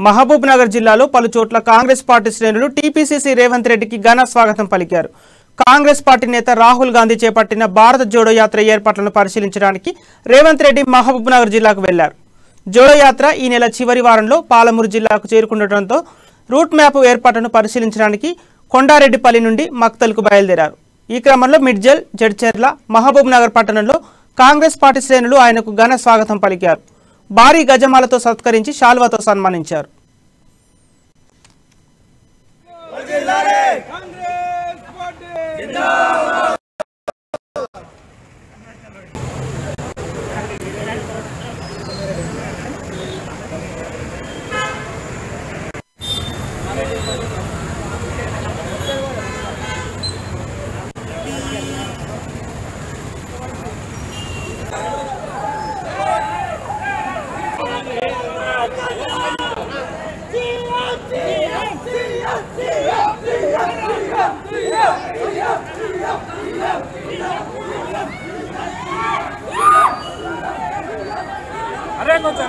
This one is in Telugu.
మహబూబ్ నగర్ జిల్లాలో పలు చోట్ల కాంగ్రెస్ పార్టీ శ్రేణులు టీపీసీసీ రేవంత్ రెడ్డికి ఘన స్వాగతం పలికారు. కాంగ్రెస్ పార్టీ నేత రాహుల్ గాంధీ చేపట్టిన భారత జోడో యాత్ర ఏర్పాట్లను పరిశీలించడానికి రేవంత్ రెడ్డి మహబూబ్ నగర్ జిల్లాకు వెళ్లారు. జోడో యాత్ర ఈ నెల చివరి వారంలో పాలమూరు జిల్లాకు చేరుకుండటంతో రూట్ మ్యాప్ ఏర్పాట్లను పరిశీలించడానికి కొండారెడ్డిపల్లి నుండి మక్తల్కు బయలుదేరారు. ఈ క్రమంలో మిడ్జల్, జడ్చర్ల, మహబూబ్ నగర్ పట్టణంలో కాంగ్రెస్ పార్టీ శ్రేణులు ఆయనకు ఘన స్వాగతం పలికారు. భారీ గజమాలతో సత్కరించి శాల్వాతో సన్మానించారు. अरे कौन सा